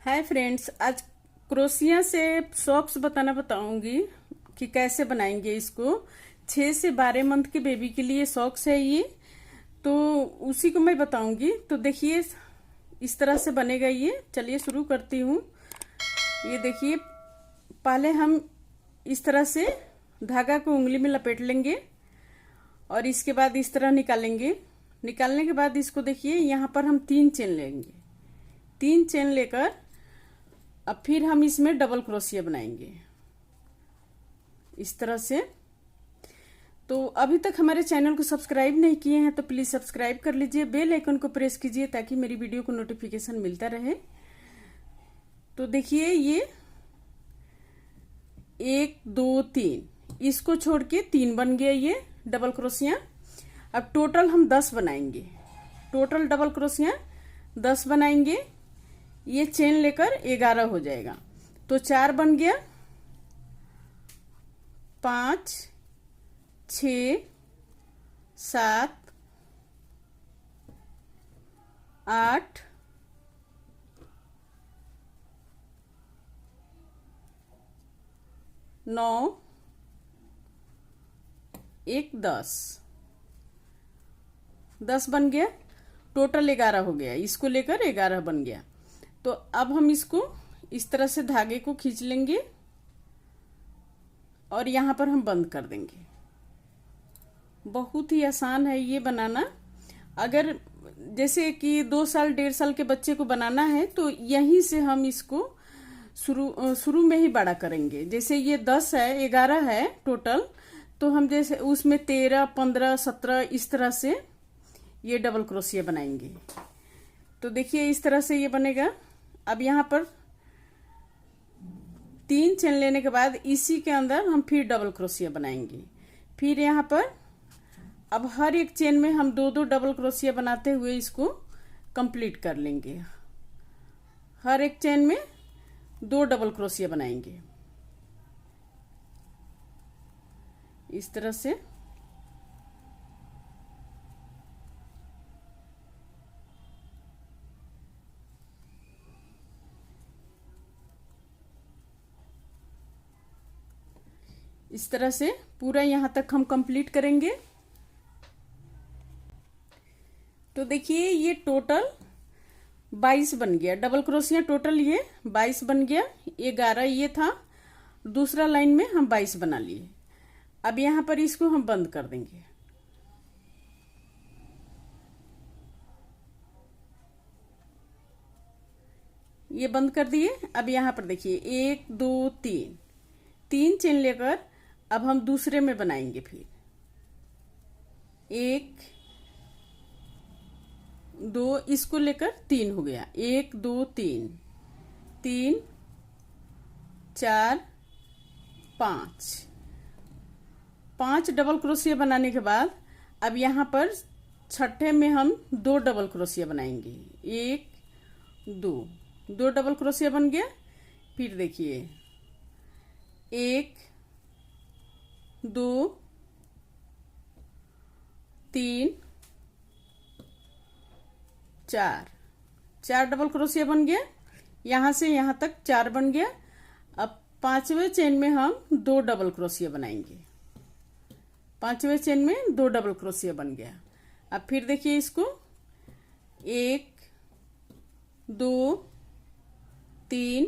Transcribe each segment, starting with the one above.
Hi friends, आज crochet से socks बताऊंगी कि कैसे बनाएंगे इसको। 6 से 12 मंथ के बेबी के लिए सॉक्स है ये, तो उसी को मैं बताऊंगी। तो देखिए इस तरह से बनेगा ये। चलिए शुरू करती हूँ। ये देखिए, पहले हम इस तरह से धागा को उंगली में लपेट लेंगे और इसके बाद इस तरह निकालेंगे। निकालने के बाद इसको देखिए, यहाँ पर हम 3 चेन लेंगे। 3 चेन लेकर अब फिर हम इसमें डबल क्रोशिया बनाएंगे इस तरह से। तो अभी तक हमारे चैनल को सब्सक्राइब नहीं किए हैं तो प्लीज सब्सक्राइब कर लीजिए, बेल आइकन को प्रेस कीजिए ताकि मेरी वीडियो को नोटिफिकेशन मिलता रहे। तो देखिए ये 1 2 3, इसको छोड़ के 3 बन गया ये डबल क्रोशिया। अब टोटल हम 10 बनाएंगे। टोटल डबल क्रोशिया 10 बनाएंगे। ये चेन लेकर 11 हो जाएगा। तो 4 बन गया, 5 6 7 8 9 1 10 बन गया। टोटल 11 हो गया, इसको लेकर 11 बन गया। तो अब हम इसको इस तरह से धागे को खींच लेंगे और यहां पर हम बंद कर देंगे। बहुत ही आसान है ये बनाना। अगर जैसे कि 2 साल 1.5 साल के बच्चे को बनाना है तो यहीं से हम इसको शुरू में ही बड़ा करेंगे। जैसे ये 10 है, 11 है टोटल, तो हम जैसे उसमें 13 15 17 इस तरह से ये डबल क्रोशिया बनाएंगे। तो देखिए इस तरह से ये बनेगा। अब यहाँ पर 3 चेन लेने के बाद इसी के अंदर हम फिर डबल क्रोशिया बनाएंगे। फिर यहाँ पर अब हर एक चेन में हम 2 2 डबल क्रोशिया बनाते हुए इसको कंप्लीट कर लेंगे। हर एक चेन में 2 डबल क्रोशिया बनाएंगे इस तरह से। इस तरह से पूरा यहां तक हम कंप्लीट करेंगे। तो देखिए ये टोटल 22 बन गया डबल क्रोशिया। टोटल ये 22 बन गया। 11 ये था, दूसरा लाइन में हम 22 बना लिए। अब यहां पर इसको हम बंद कर देंगे। ये बंद कर दिए। अब यहां पर देखिए 1 2 3 चेन लेकर अब हम दूसरे में बनाएंगे। फिर 1 2, इसको लेकर 3 हो गया। 1 2 3 3 4 5 डबल क्रोशिया बनाने के बाद अब यहां पर छठे में हम 2 डबल क्रोशिया बनाएंगे। 1 2 डबल क्रोशिया बन गया। फिर देखिए 1 2 3 4 डबल क्रोशिया बन गया। यहां से यहां तक 4 बन गया। अब 5वें चेन में हम 2 डबल क्रोशिया बनाएंगे। 5वें चेन में 2 डबल क्रोशिया बन गया। अब फिर देखिए इसको 1 2 3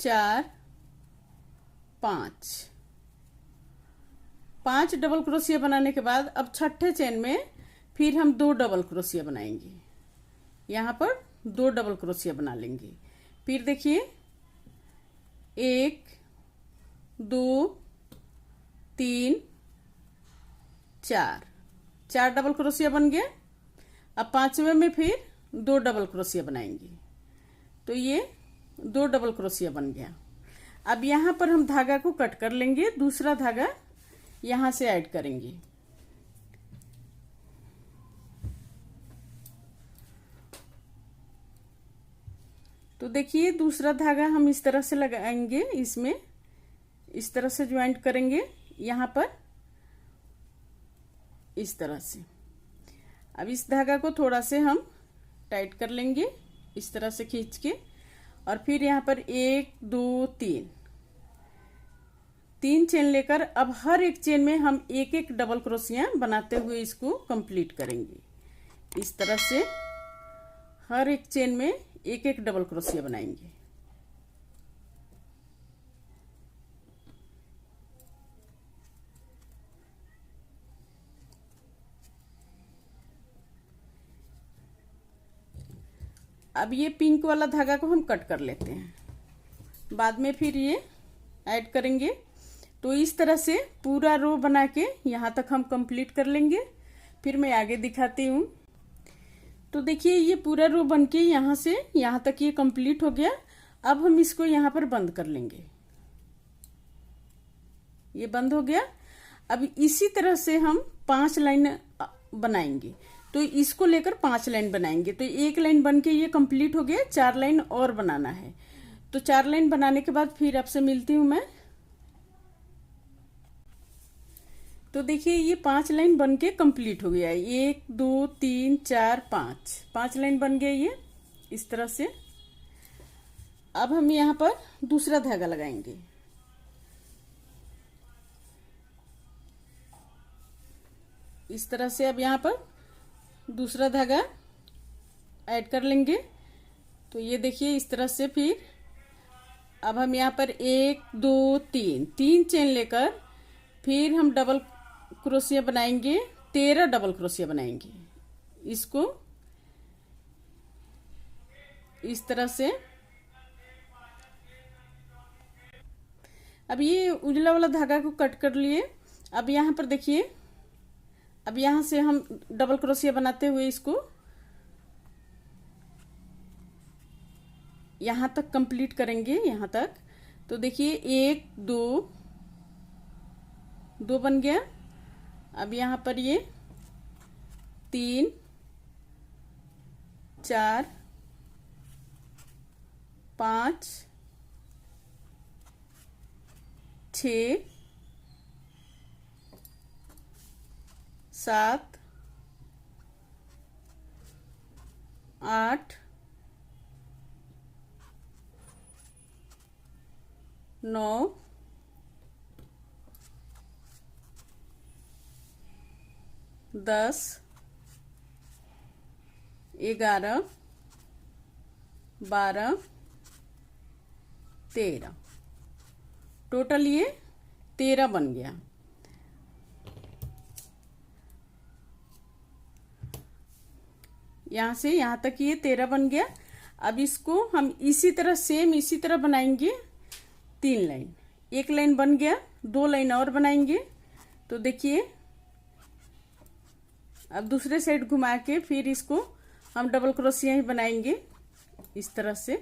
4 5 डबल क्रोशिया बनाने के बाद अब छठे चेन में फिर हम 2 डबल क्रोशिया बनाएंगे। यहां पर 2 डबल क्रोशिया बना लेंगे। फिर देखिए 1 2 3 4 डबल क्रोशिया बन गया। अब 5वें में फिर 2 डबल क्रोशिया बनाएंगे। तो ये 2 डबल क्रोशिया बन गया। अब यहां पर हम धागा को कट कर लेंगे। दूसरा धागा यहां से ऐड करेंगे। तो देखिए दूसरा धागा हम इस तरह से लगाएंगे। इसमें इस तरह से ज्वाइंट करेंगे यहां पर इस तरह से। अब इस धागा को थोड़ा से हम टाइट कर लेंगे इस तरह से खींच के। और फिर यहाँ पर 1 2 3 3 चेन लेकर अब हर एक चेन में हम एक एक डबल क्रोशिया बनाते हुए इसको कंप्लीट करेंगे। इस तरह से हर एक चेन में एक एक डबल क्रोशिया बनाएंगे। अब ये पिंक वाला धागा को हम कट कर लेते हैं, बाद में फिर ये ऐड करेंगे। तो इस तरह से पूरा रो बना के यहाँ तक हम कंप्लीट कर लेंगे। फिर मैं आगे दिखाती हूँ। तो देखिए ये पूरा रो बन के यहाँ से यहाँ तक ये कंप्लीट हो गया। अब हम इसको यहाँ पर बंद कर लेंगे। ये बंद हो गया। अब इसी तरह से हम 5 लाइन बनाएंगे। तो इसको लेकर 5 लाइन बनाएंगे। तो एक लाइन बन के ये कंप्लीट हो गया, 4 लाइन और बनाना है। तो 4 लाइन बनाने के बाद फिर आपसे मिलती हूं मैं। तो देखिए ये 5 लाइन बन के कंप्लीट हो गया है। 1 2 3 4 5 लाइन बन गया ये इस तरह से। अब हम यहाँ पर दूसरा धागा लगाएंगे। इस तरह से अब यहाँ पर दूसरा धागा ऐड कर लेंगे। तो ये देखिए इस तरह से फिर अब हम यहाँ पर 1 2 3 चेन लेकर फिर हम डबल क्रोशिया बनाएंगे। 13 डबल क्रोशिया बनाएंगे। इसको इस तरह से। अब ये उजला वाला धागा को कट कर लिए। अब यहाँ पर देखिए, अब यहां से हम डबल क्रोशिया बनाते हुए इसको यहां तक कंप्लीट करेंगे, यहां तक। तो देखिए 1 2 बन गया। अब यहां पर ये 3 4 5 6 7 8 9 10 11 12 13 टोटल ये 13 बन गया। यहां से यहां तक ये 13 बन गया। अब इसको हम इसी तरह सेम इसी तरह बनाएंगे 3 लाइन। एक लाइन बन गया, 2 लाइन और बनाएंगे। तो देखिए अब दूसरे साइड घुमा के फिर इसको हम डबल क्रोशिया ही बनाएंगे इस तरह से।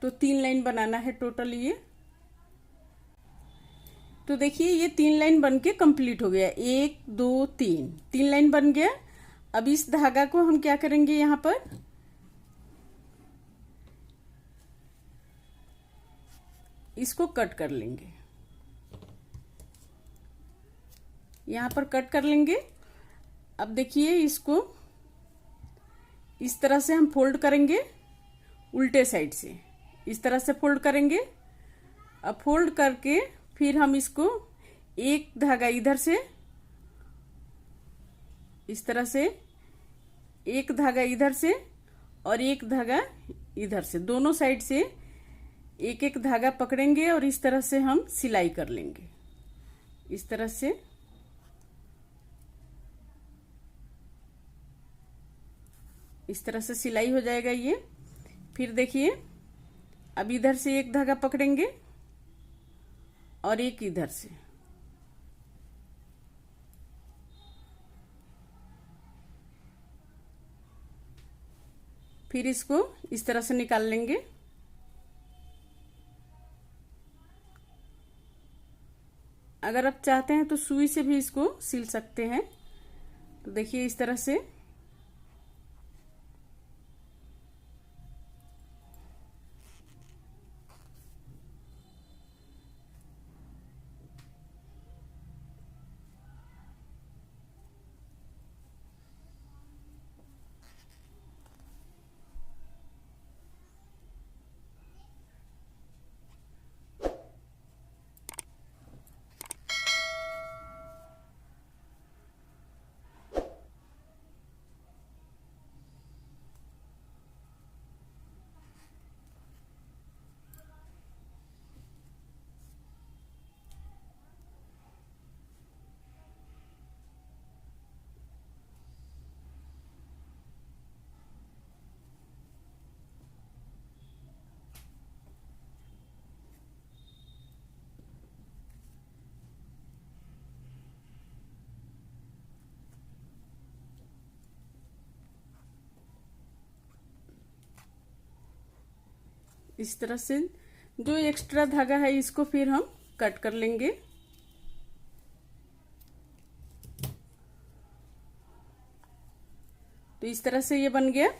तो 3 लाइन बनाना है टोटल ये। तो देखिए ये 3 लाइन बन के कंप्लीट हो गया। 1 2 3 लाइन बन गया। अब इस धागा को हम क्या करेंगे, यहां पर इसको कट कर लेंगे। यहां पर कट कर लेंगे। अब देखिए इसको इस तरह से हम फोल्ड करेंगे, उल्टे साइड से इस तरह से फोल्ड करेंगे। अब फोल्ड करके फिर हम इसको एक धागा इधर से इस तरह से, एक धागा इधर से और एक धागा इधर से, दोनों साइड से एक एक धागा पकड़ेंगे और इस तरह से हम सिलाई कर लेंगे। इस तरह से सिलाई हो जाएगा ये। फिर देखिए अब इधर से एक धागा पकड़ेंगे और एक इधर से। फिर इसको इस तरह से निकाल लेंगे। अगर आप चाहते हैं तो सुई से भी इसको सिल सकते हैं। तो देखिए इस तरह से इस तरह से जो एक्स्ट्रा धागा है इसको फिर हम कट कर लेंगे। तो इस तरह से ये बन गया।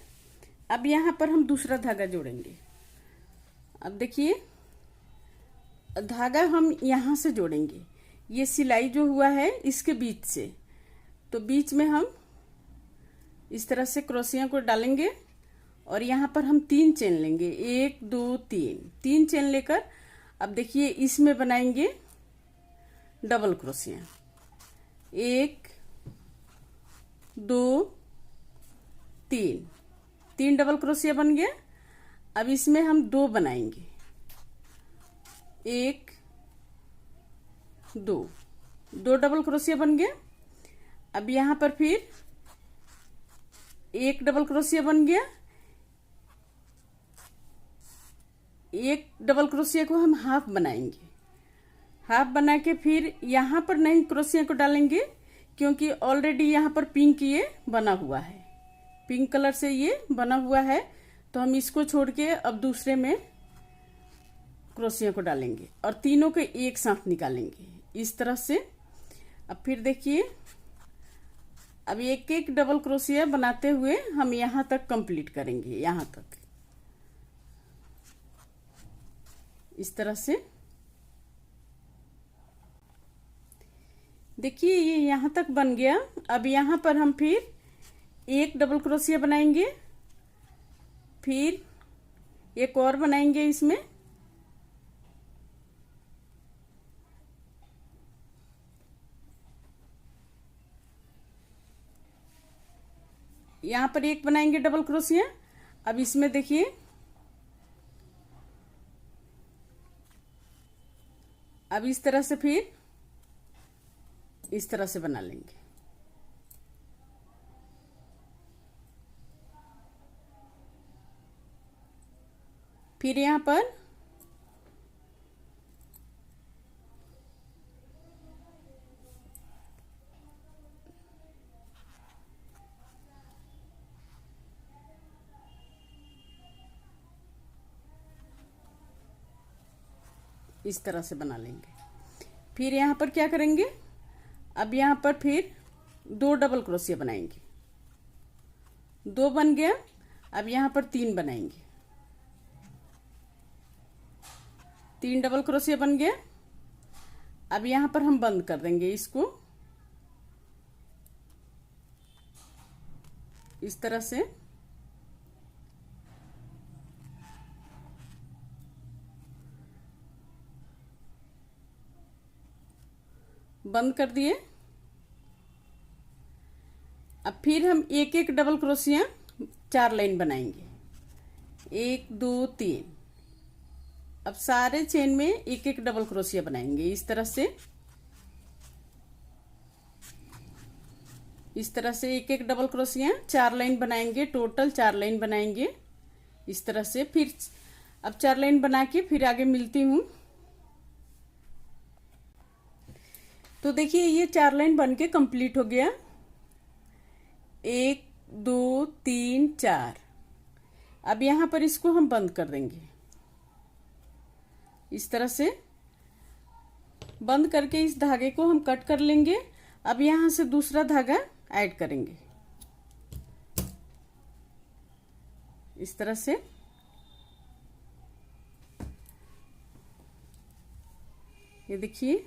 अब यहाँ पर हम दूसरा धागा जोड़ेंगे। अब देखिए, धागा हम यहाँ से जोड़ेंगे, ये सिलाई जो हुआ है इसके बीच से। तो बीच में हम इस तरह से क्रोशिया को डालेंगे और यहाँ पर हम 3 चेन लेंगे, 1 2 3 चेन लेकर अब देखिए इसमें बनाएंगे डबल क्रोशिया। 1 2 3 डबल क्रोशिया बन गया। अब इसमें हम 2 बनाएंगे, 1 2 डबल क्रोशिया बन गया। अब यहाँ पर फिर 1 डबल क्रोशिया बन गया। 1 डबल क्रोशिया को हम हाफ बनाएंगे, हाफ बना के फिर यहाँ पर नहीं क्रोशिया को डालेंगे क्योंकि ऑलरेडी यहाँ पर पिंक ये बना हुआ है, पिंक कलर से ये बना हुआ है। तो हम इसको छोड़ के अब दूसरे में क्रोशिया को डालेंगे और तीनों को एक साथ निकालेंगे इस तरह से। अब फिर देखिए, अब एक एक डबल क्रोशिया बनाते हुए हम यहाँ तक कंप्लीट करेंगे, यहाँ तक इस तरह से। देखिए ये यहाँ तक बन गया। अब यहाँ पर हम फिर 1 डबल क्रोशिया बनाएंगे, फिर एक और बनाएंगे इसमें, यहाँ पर 1 बनाएंगे डबल क्रोशिया। अब इसमें देखिए अब इस तरह से फिर इस तरह से बना लेंगे। फिर यहाँ पर इस तरह से बना लेंगे। फिर यहाँ पर क्या करेंगे, अब यहाँ पर फिर 2 डबल क्रोशिया बनाएंगे, 2 बन गया। अब यहाँ पर 3 बनाएंगे, 3 डबल क्रोशिया बन गया। अब यहाँ पर हम बंद कर देंगे इसको इस तरह से। बंद कर दिए। अब फिर हम एक एक डबल क्रोशिया 4 लाइन बनाएंगे, 1 2 3। अब सारे चेन में एक एक डबल क्रोशिया बनाएंगे इस तरह से, इस तरह से एक एक डबल क्रोशिया 4 लाइन बनाएंगे, टोटल 4 लाइन बनाएंगे इस तरह से। फिर अब 4 लाइन बना के फिर आगे मिलती हूँ। तो देखिए ये 4 लाइन बन के कंप्लीट हो गया, 1 2 3 4। अब यहाँ पर इसको हम बंद कर देंगे इस तरह से। बंद करके इस धागे को हम कट कर लेंगे। अब यहाँ से दूसरा धागा ऐड करेंगे इस तरह से। ये देखिए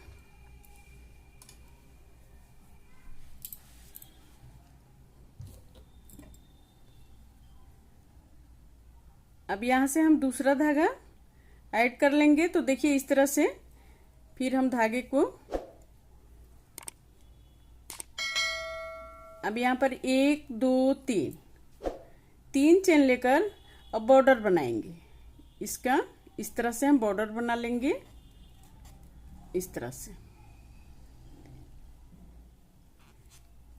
अब यहाँ से हम दूसरा धागा ऐड कर लेंगे। तो देखिए इस तरह से फिर हम धागे को अब यहाँ पर 1 2 3 चेन लेकर अब बॉर्डर बनाएंगे इसका। इस तरह से हम बॉर्डर बना लेंगे इस तरह से।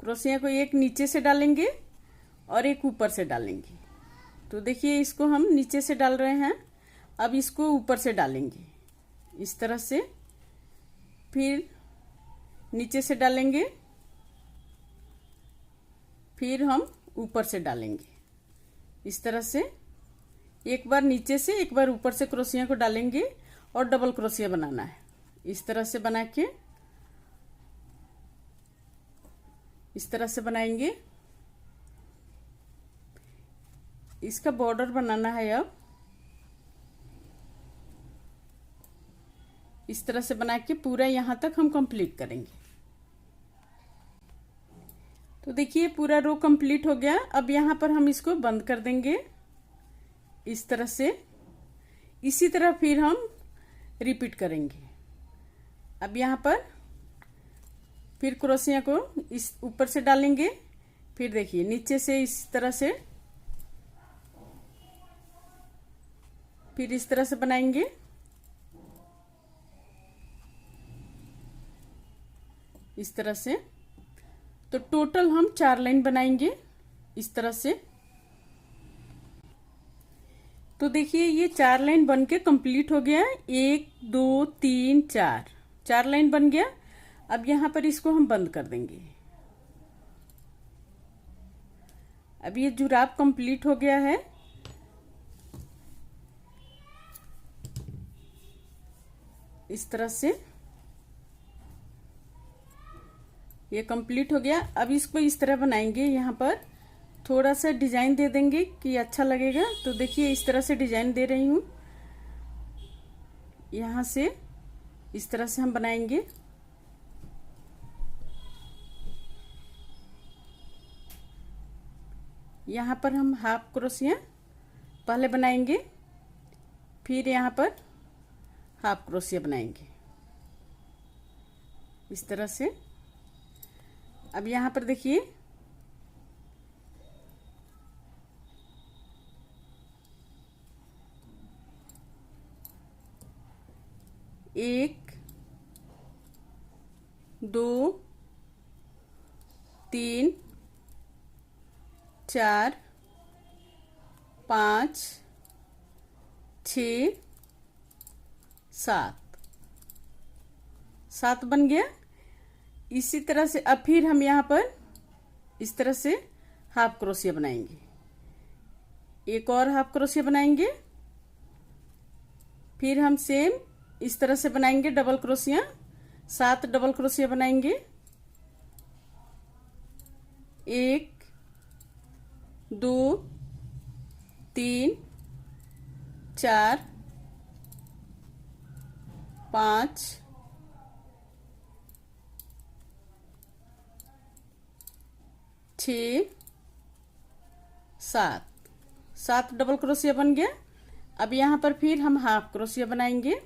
क्रोशिया को एक नीचे से डालेंगे और एक ऊपर से डालेंगे। तो देखिए इसको हम नीचे से डाल रहे हैं, अब इसको ऊपर से डालेंगे इस तरह से। फिर नीचे से डालेंगे, फिर हम ऊपर से डालेंगे इस तरह से। एक बार नीचे से एक बार ऊपर से क्रोशिया को डालेंगे और डबल क्रोशिया बनाना है। इस तरह से बना के इस तरह से बनाएंगे। इसका बॉर्डर बनाना है। अब इस तरह से बना के पूरा यहां तक हम कंप्लीट करेंगे। तो देखिए पूरा रो कंप्लीट हो गया। अब यहां पर हम इसको बंद कर देंगे इस तरह से। इसी तरह फिर हम रिपीट करेंगे। अब यहां पर फिर क्रोशिया को इस ऊपर से डालेंगे, फिर देखिए नीचे से इस तरह से, फिर इस तरह से बनाएंगे। इस तरह से तो टोटल हम 4 लाइन बनाएंगे इस तरह से। तो देखिए ये 4 लाइन बन के कंप्लीट हो गया। 1 2 3 4 लाइन बन गया। अब यहां पर इसको हम बंद कर देंगे। अब ये जुराब कंप्लीट हो गया है। इस तरह से ये कंप्लीट हो गया। अब इसको इस तरह बनाएंगे। यहाँ पर थोड़ा सा डिजाइन दे देंगे कि अच्छा लगेगा। तो देखिए इस तरह से डिजाइन दे रही हूँ। यहाँ से इस तरह से हम बनाएंगे। यहाँ पर हम हाफ क्रोशिया पहले बनाएंगे, फिर यहाँ पर हाफ क्रोशिया बनाएंगे इस तरह से। अब यहाँ पर देखिए एक 2 3 4 5 6 7 बन गया। इसी तरह से अब फिर हम यहाँ पर इस तरह से हाफ क्रोशिया बनाएंगे। एक और हाफ क्रोशिया बनाएंगे, फिर हम सेम इस तरह से बनाएंगे डबल क्रोशिया। 7 डबल क्रोशिया बनाएंगे। 1 2 3 4 5 6 7 डबल क्रोशिया बन गया। अब यहाँ पर फिर हम हाफ क्रोशिया बनाएंगे।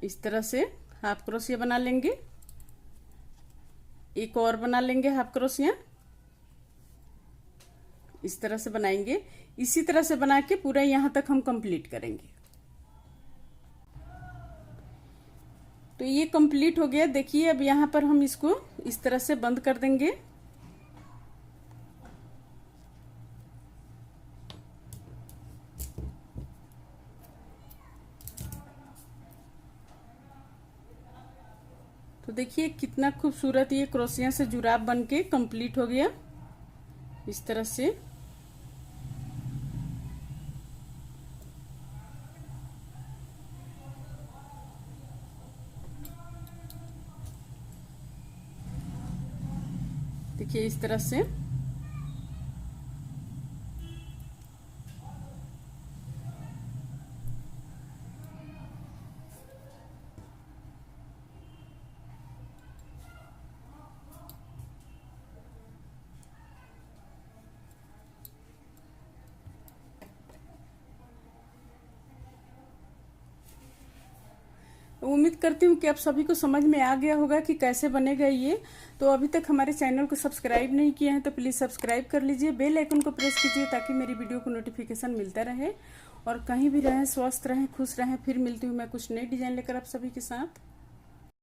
इस तरह से हाफ क्रोशिया बना लेंगे। एक और बना लेंगे हाफ क्रोशिया। इस तरह से बनाएंगे। इसी तरह से बना के पूरा यहाँ तक हम कंप्लीट करेंगे। तो ये कंप्लीट हो गया। देखिए अब यहाँ पर हम इसको इस तरह से बंद कर देंगे। तो देखिए कितना खूबसूरत ये क्रोशिया से जुराब बन के कंप्लीट हो गया इस तरह से। देखिए इस तरह से। उम्मीद करती हूँ कि आप सभी को समझ में आ गया होगा कि कैसे बनेगा ये। तो अभी तक हमारे चैनल को सब्सक्राइब नहीं किया है तो प्लीज़ सब्सक्राइब कर लीजिए। बेल आइकन को प्रेस कीजिए ताकि मेरी वीडियो को नोटिफिकेशन मिलता रहे। और कहीं भी रहें, स्वस्थ रहें, खुश रहें। फिर मिलती हूँ मैं कुछ नई डिजाइन लेकर आप सभी के साथ।